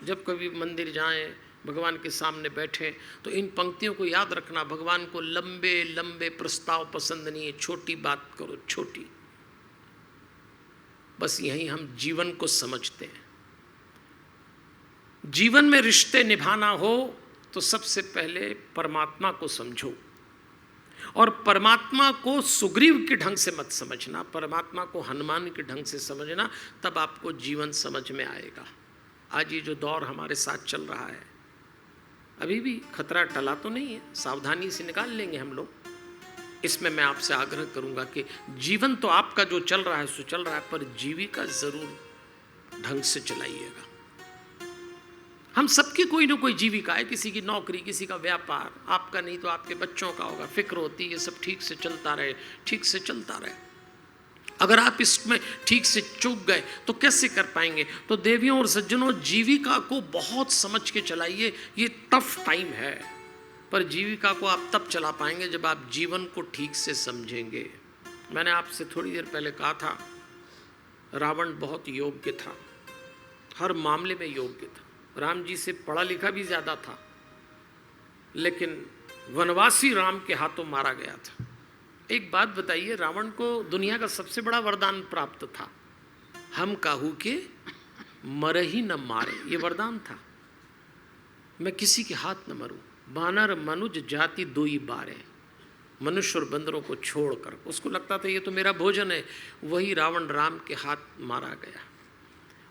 जब कभी मंदिर जाएं, भगवान के सामने बैठें, तो इन पंक्तियों को याद रखना। भगवान को लंबे लंबे प्रस्ताव पसंद नहीं है, छोटी बात करो, छोटी। बस यही हम जीवन को समझते हैं। जीवन में रिश्ते निभाना हो तो सबसे पहले परमात्मा को समझो, और परमात्मा को सुग्रीव के ढंग से मत समझना, परमात्मा को हनुमान के ढंग से समझना, तब आपको जीवन समझ में आएगा। आज ये जो दौर हमारे साथ चल रहा है, अभी भी खतरा टला तो नहीं है, सावधानी से निकाल लेंगे हम लोग। इसमें मैं आपसे आग्रह करूंगा कि जीवन तो आपका जो चल रहा है सो चल रहा है, पर जीविका जरूर ढंग से चलाइएगा। हम सबकी कोई ना कोई जीविका है, किसी की नौकरी, किसी का व्यापार, आपका नहीं तो आपके बच्चों का होगा। फिक्र होती है ये सब ठीक से चलता रहे, ठीक से चलता रहे। अगर आप इसमें ठीक से चूक गए तो कैसे कर पाएंगे? तो देवियों और सज्जनों, जीविका को बहुत समझ के चलाइए। ये टफ टाइम है, पर जीविका को आप तब चला पाएंगे जब आप जीवन को ठीक से समझेंगे। मैंने आपसे थोड़ी देर पहले कहा था, रावण बहुत योग्य था, हर मामले में योग्य था। राम जी से पढ़ा लिखा भी ज्यादा था, लेकिन वनवासी राम के हाथों मारा गया था। एक बात बताइए, रावण को दुनिया का सबसे बड़ा वरदान प्राप्त था, हम काहू के मरही न मारे, ये वरदान था। मैं किसी के हाथ न मरूं, बानर मनुज जाति दोई बारे, मनुष्य और बंदरों को छोड़कर। उसको लगता था ये तो मेरा भोजन है। वही रावण राम के हाथ मारा गया।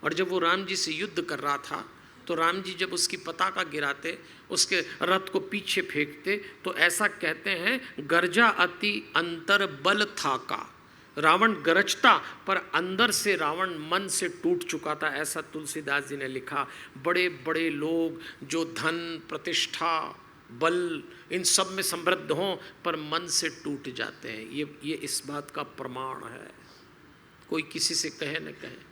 और जब वो राम जी से युद्ध कर रहा था, तो राम जी जब उसकी पताका गिराते, उसके रथ को पीछे फेंकते, तो ऐसा कहते हैं, गरजा अति अंतर बल था का। रावण गरजता, पर अंदर से रावण मन से टूट चुका था। ऐसा तुलसीदास जी ने लिखा। बड़े बड़े लोग जो धन, प्रतिष्ठा, बल, इन सब में समृद्ध हों, पर मन से टूट जाते हैं। ये इस बात का प्रमाण है। कोई किसी से कहे न कहे,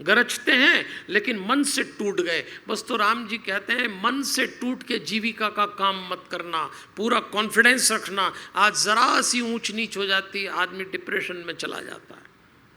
गरजते हैं लेकिन मन से टूट गए। बस तो राम जी कहते हैं, मन से टूट के जीविका का काम मत करना, पूरा कॉन्फिडेंस रखना। आज जरा सी ऊंच नीच हो जाती, आदमी डिप्रेशन में चला जाता है।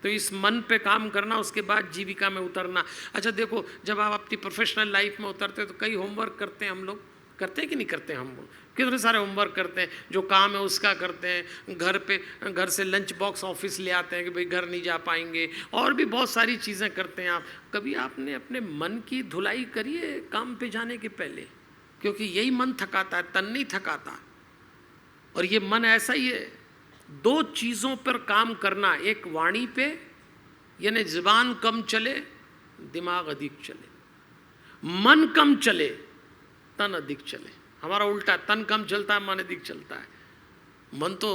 तो इस मन पे काम करना, उसके बाद जीविका में उतरना। अच्छा देखो, जब आप अपनी प्रोफेशनल लाइफ में उतरते हैं तो कई होमवर्क करते हैं हम लोग, करते हैं कि नहीं करते? हम कितने सारे होमवर्क करते हैं, जो काम है उसका करते हैं। घर से लंच बॉक्स ऑफिस ले आते हैं कि भाई घर नहीं जा पाएंगे, और भी बहुत सारी चीज़ें करते हैं आप। कभी आपने अपने मन की धुलाई करी है काम पे जाने के पहले? क्योंकि यही मन थकाता है, तन नहीं थकाता। और ये मन ऐसा ही है, दो चीज़ों पर काम करना, एक वाणी पे, यानी जुबान कम चले, दिमाग अधिक चले। मन कम चले, तन अधिक चले। हमारा उल्टा, तन कम चलता है, मन अधिक चलता है। मन तो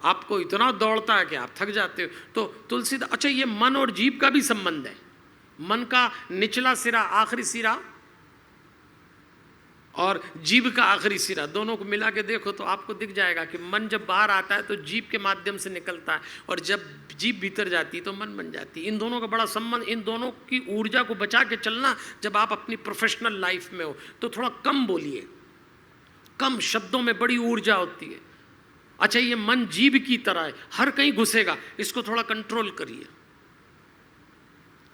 आपको इतना दौड़ता है कि आप थक जाते हो। तो तुलसीदास, अच्छा ये मन और जीभ का भी संबंध है। मन का निचला सिरा, आखिरी सिरा, और जीभ का आखिरी सिरा, दोनों को मिला के देखो तो आपको दिख जाएगा कि मन जब बाहर आता है तो जीभ के माध्यम से निकलता है, और जब जीभ भीतर जाती है तो मन बन जाती है। इन दोनों का बड़ा संबंध, इन दोनों की ऊर्जा को बचा के चलना। जब आप अपनी प्रोफेशनल लाइफ में हो तो थोड़ा कम बोलिए, कम शब्दों में बड़ी ऊर्जा होती है। अच्छा ये मन जीभ की तरह है, हर कहीं घुसेगा, इसको थोड़ा कंट्रोल करिए।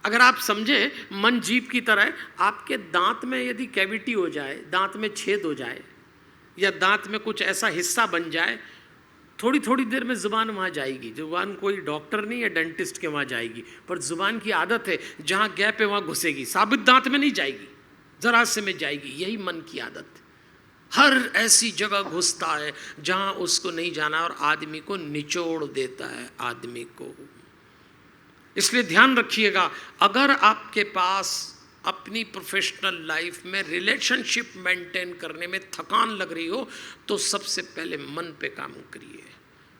अगर आप समझे मन जीभ की तरह है, आपके दांत में यदि कैविटी हो जाए, दांत में छेद हो जाए, या दांत में कुछ ऐसा हिस्सा बन जाए, थोड़ी थोड़ी देर में जुबान वहाँ जाएगी। जुबान कोई डॉक्टर नहीं है, डेंटिस्ट के वहाँ जाएगी, पर जुबान की आदत है, जहाँ गैप है वहाँ घुसेगी, साबित दांत में नहीं जाएगी, जरा से में जाएगी। यही मन की आदत है, हर ऐसी जगह घुसता है जहाँ उसको नहीं जाना, और आदमी को निचोड़ देता है, आदमी को। इसलिए ध्यान रखिएगा, अगर आपके पास अपनी प्रोफेशनल लाइफ में रिलेशनशिप मेंटेन करने में थकान लग रही हो, तो सबसे पहले मन पे काम करिए।